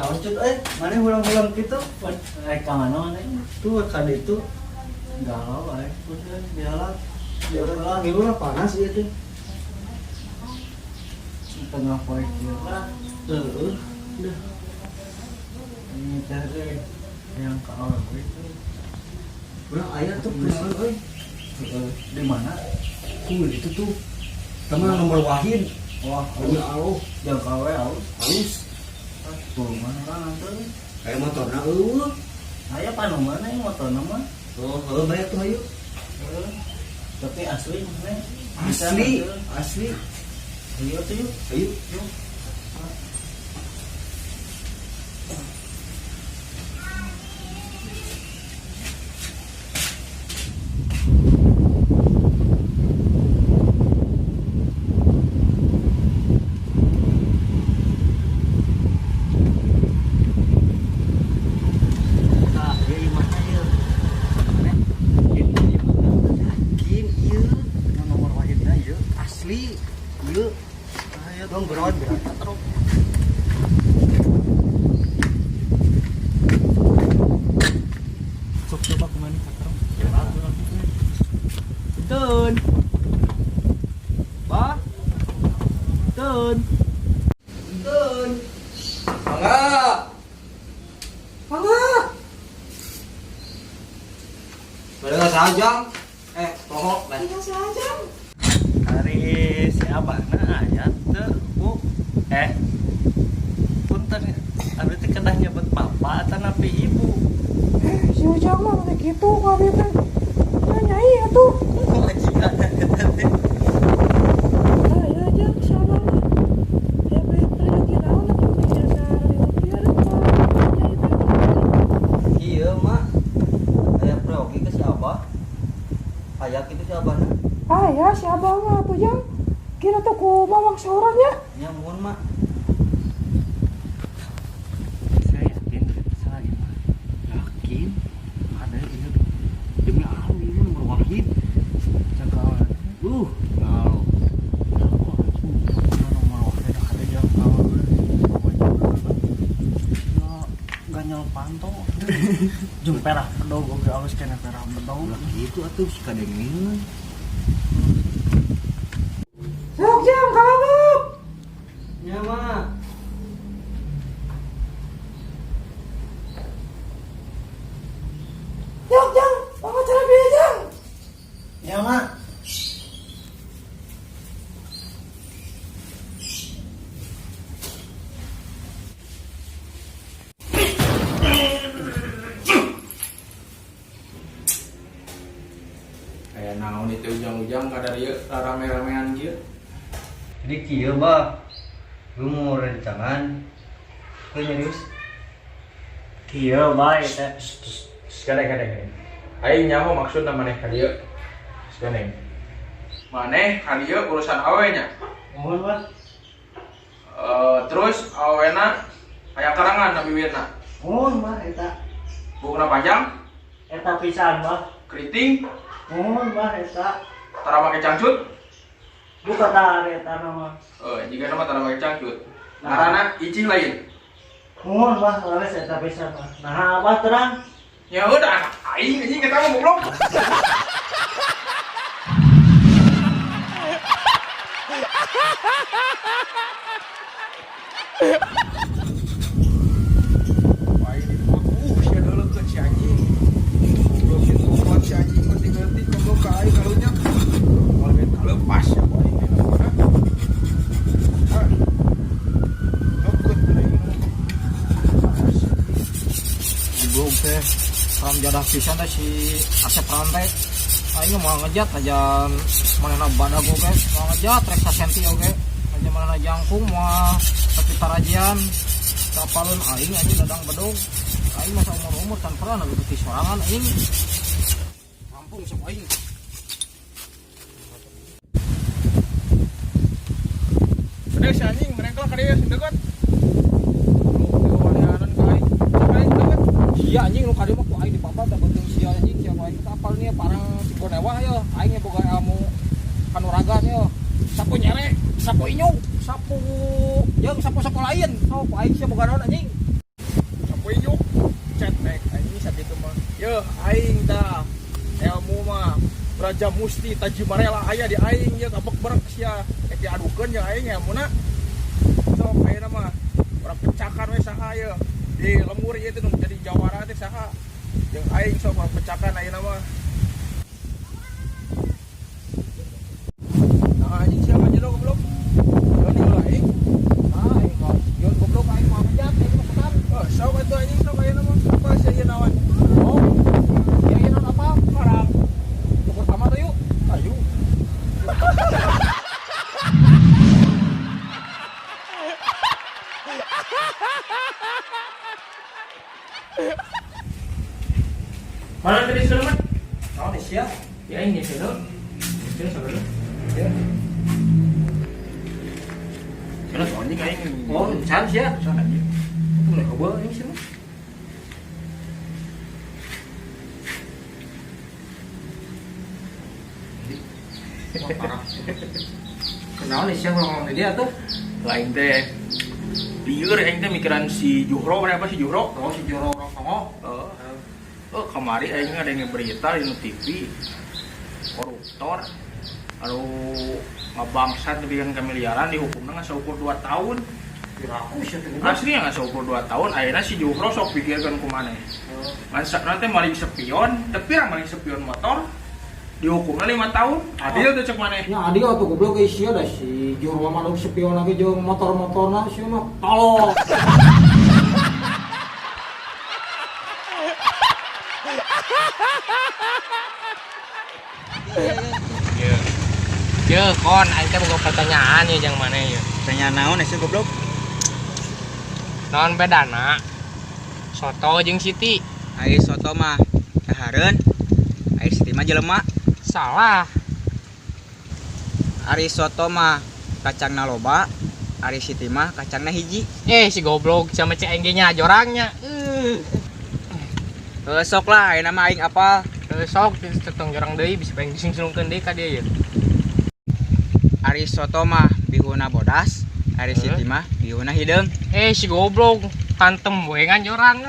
naon cut mana ulang-ulang gitu Ka mana mana tuh kan itu galau udah dialat di luar panas itu tengah poe kieu lah udah ini teh yang ka awal itu udah ayah tuh kenalan di mana tuh itu tuh teman nomor Wahid wah punya alo jauh kawe halus tuh mana orang tuh kayak motorna aya panu mana yang motor nama oh banyak tuh ayo tapi asli mana asli ayo tuh yuk ayo asli yuk ayo dong berat terus coba kemana terus Tun Ba Tun mangga pada sajang pohon lah hari siapa nah ayat tuh bu punten abis itu kedah nyebut papa atau napi ibu Si Ujang mah kayak gitu kali teh. Nyai atuh. Ah ya Jang siapa mah. Ya bener lagi naon atuh biasa biar nyai teh. iya mak ayah progi ke siapa ayah itu siapa nah Ah ya siapa mah atuh Jang. Kira tuh ku mawang seorang ya. nyamun mak saya yakin saya yakin ada ini demi Allah ini nomor Wahid cakawan galau nomor Wahid ada yang galau ganyol panto jeung perah bedog oge alus kena perah bedog gitu atuh suka dengin Sok Jang kalabuk. ya mak Yok Jang, banget cara bieu Jang. ya mak kayak naon itu ujang-ujang kada ieu rame-ramean kieu. jadi kieu bah lu mau rencangan ke nyerius kieu bae teh Kadang-kadang. Aing nyaho maksudna maneh ka dieu. Sekarang. Maneh ka dieu urusan awe nya. mohon mah Terus awena aya karangan na bibirna. mohon mah eta Bukna panjang, pisan mah keriting, mohon mah eta tara make cangcut. buka tare eta mah Jika nama tara make cangcut. Ngaranna icih lain. mohon mah lawas eta pisan mah nah abah terang Ya udah anak aing anjing kita mah goblok. Wah ini sia deuleuk ke si anjing. Goblok itu kuat si anjing ngerti-ngerti goblok ka aing kalunya. Moal get lepas ya boy. belum teh ram jadah pisan teh si Asep Rantai aing mau ngejat aja manehna badag oge mau ngejat rek sasenti oge aja manehna jangkung mau tapi tarajian kapalun aing anjing dadang bedog aing masa umur tan pernah ngeuti sorangan aing rampung sok aing Bener si anjing mereka ka dieu deket. iya anjing nu kadieu mah ku aing dipapat da beuteung sia anjing sia ku aing kapal nih parang cigonewah yo aing boga ilmu kanuragan yo sapu nyere sapu inyu sapu jeung sapu-sapu lain so ku aing sia boga naon anjing Yo, aing dah. Ilmu mah Raja Musti Tajimarela aya di aing ya kapok berak sia. Diadukeun jeung aing ilmuna. Sok ayeuna mah urang pecakan we saha ye. Di lembur ieu teh nu jadi jawara teh saha. Jeung aing sok urang pecakan ayeuna mah. Nah, anjing siapa aja lo goblok. Lo nih aing. Ah, aing mah yeun goblok aing mah ngejat aing mah pesan. Oh, sok atuh anjing sok ayeuna mah. Apa sia ieu naon? Oh. Ya ini apa? Sekarang. Tuh pertama tuh yuk. Ayo. Mana tadi selamat? Oh, nih siap. Ya ini dulu. Ini sabar. Ya. Terus ini kayak Oh, can siap. sana aja. Mulai coba ini sih. Wah, parah. Kenal nih siapa ngomong dia tuh? Lain teh. Lieur aing teh mikiran si Juhro apa si Juhro? Oh, si Joro orang Songo. Kemari aing ada yang berita di TV koruptor anu ngabangsat dengan kamiliaran dihukumna ngan saukur 2 tahun. Kiraku sih tuh. Asli ngan saukur 2 tahun ayeuna si Juhro sok pikirkeun kumaneh. Mansa nanti maling spion, tapi ra maling spion motor dihukumna 5 tahun. Adil tuh cek maneh. Ya adi atuh goblok geus sia da si Joro mah nu spion lagi jeung motor-motorna sia mah tolol. Ya, kon, aing teh boga pertanyaan ya jeung mana ya. Pertanyaan naon sih goblok? Naon bedana? Soto jeung Siti. Ari soto mah kahareun. Ari siti mah jelema. Salah. Ari soto mah kacangna loba. Ari siti mah kacangna hiji. Si goblok sama cek aing nya jorangnya. Sok lah ayeuna mah aing apal. Sok teteng jorang deui bisa pengen disingsulungkeun deui ka dieu ya. Ari soto mah bihuna bodas. Ari siti mah bihuna hideung. Si goblok kantem we ngan jorang.